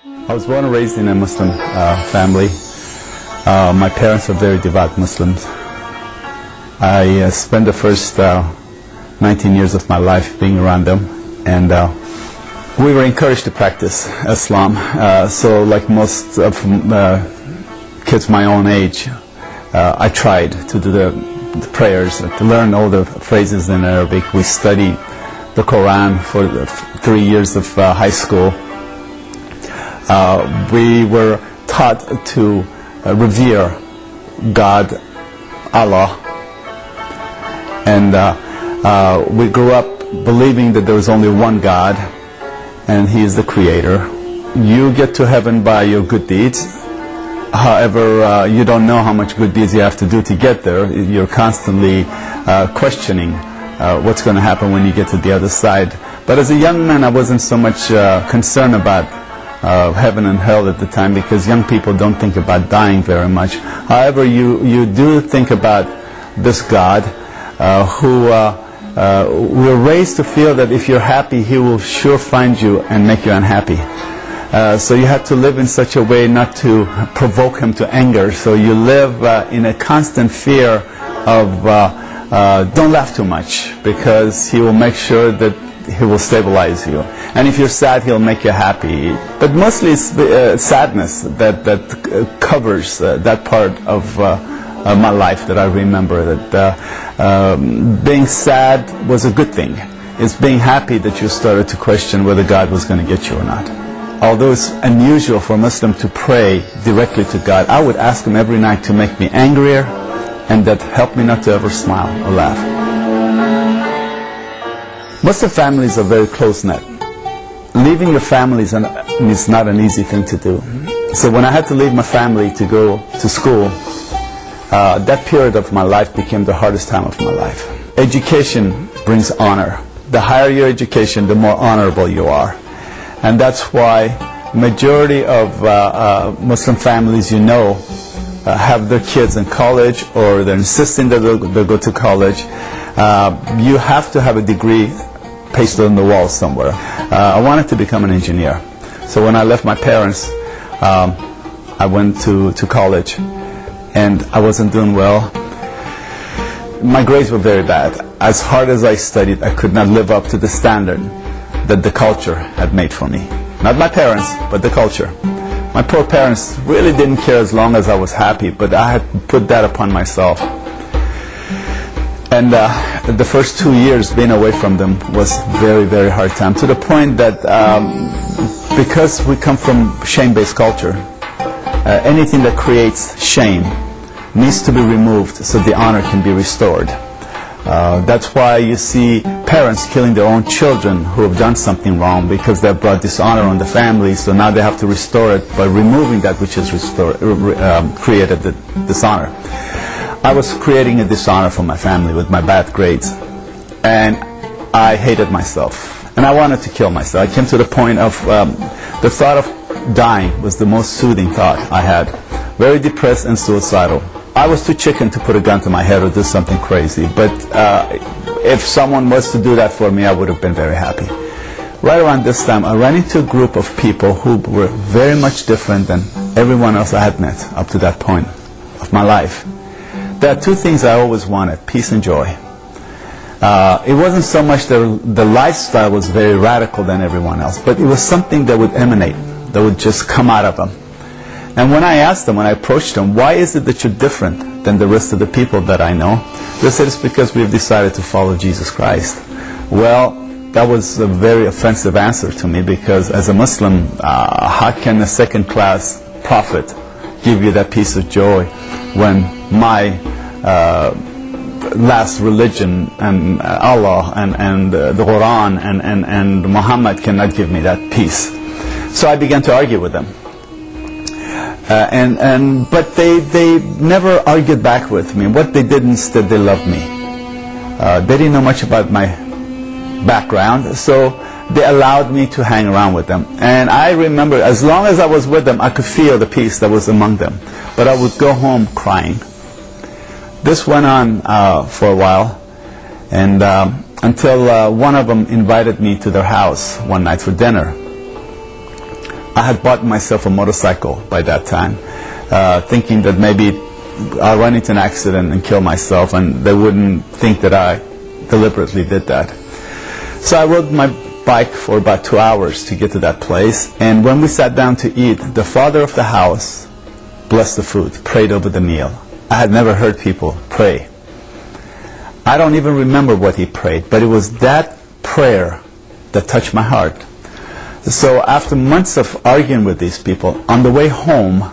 I was born and raised in a Muslim family. My parents are very devout Muslims. I spent the first 19 years of my life being around them, and we were encouraged to practice Islam. So like most of kids my own age, I tried to do the prayers, to learn all the phrases in Arabic. We studied the Quran for the 3 years of high school. We were taught to revere God, Allah, and we grew up believing that there was only one God, and He is the Creator. You get to heaven by your good deeds. However, you don't know how much good deeds you have to do to get there. You're constantly questioning what's going to happen when you get to the other side. But as a young man, I wasn't so much concerned about heaven and hell at the time, because young people don't think about dying very much. However, you do think about this God who we're raised to feel that if you're happy, He will sure find you and make you unhappy. So you have to live in such a way not to provoke Him to anger. So you live in a constant fear of don't laugh too much, because He will make sure that He will stabilize you. And if you're sad, He'll make you happy. But mostly it's sadness that covers that part of my life that I remember. That being sad was a good thing. It's being happy that you started to question whether God was going to get you or not. Although it's unusual for a Muslim to pray directly to God, I would ask Him every night to make me angrier, and that helped me not to ever smile or laugh. Muslim families are very close-knit. Leaving your family is not an easy thing to do. So when I had to leave my family to go to school, that period of my life became the hardest time of my life. Education brings honor. The higher your education, the more honorable you are. And that's why majority of Muslim families have their kids in college, or they're insisting that they'll go to college. You have to have a degree pasted on the wall somewhere. I wanted to become an engineer. So when I left my parents, I went to college, and I wasn't doing well. My grades were very bad. As hard as I studied, I could not live up to the standard that the culture had made for me. Not my parents, but the culture. My poor parents really didn't care as long as I was happy, but I had put that upon myself. And the first 2 years being away from them was very, very hard time, to the point that because we come from shame-based culture, anything that creates shame needs to be removed so the honor can be restored. That's why you see parents killing their own children who have done something wrong, because they've brought dishonor on the family, so now they have to restore it by removing that which has created the dishonor. I was creating a dishonor for my family with my bad grades, and I hated myself, and I wanted to kill myself. I came to the point of the thought of dying was the most soothing thought I had. Very depressed and suicidal. I was too chicken to put a gun to my head or do something crazy, but if someone was to do that for me, I would have been very happy. Right around this time, I ran into a group of people who were very much different than everyone else I had met up to that point of my life. There are two things I always wanted: peace and joy. It wasn't so much the lifestyle was very radical than everyone else, but it was something that would emanate, that would just come out of them. And when I asked them, when I approached them, why is it that you're different than the rest of the people that I know? They said, it's because we've decided to follow Jesus Christ. Well, that was a very offensive answer to me, because as a Muslim, how can a second-class prophet give you that peace of joy when my last religion and Allah and the Quran and Muhammad cannot give me that peace? So I began to argue with them. But they never argued back with me. What they did instead, they loved me. They didn't know much about my background, so they allowed me to hang around with them. And I remember, as long as I was with them, I could feel the peace that was among them. But I would go home crying. This went on for a while, and until one of them invited me to their house one night for dinner. I had bought myself a motorcycle by that time, thinking that maybe I'll run into an accident and kill myself, and they wouldn't think that I deliberately did that. So I rode my bike for about 2 hours to get to that place, and when we sat down to eat, the father of the house blessed the food, prayed over the meal. I had never heard people pray. I don't even remember what he prayed, but it was that prayer that touched my heart. So after months of arguing with these people, on the way home,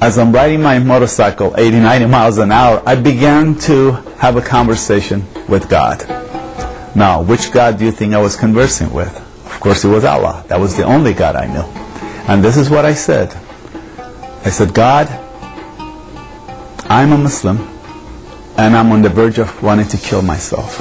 as I'm riding my motorcycle 80, 90 miles an hour, I began to have a conversation with God. Now, which God do you think I was conversing with? Of course, it was Allah. That was the only God I knew. And this is what I said. I said, God, I'm a Muslim, and I'm on the verge of wanting to kill myself.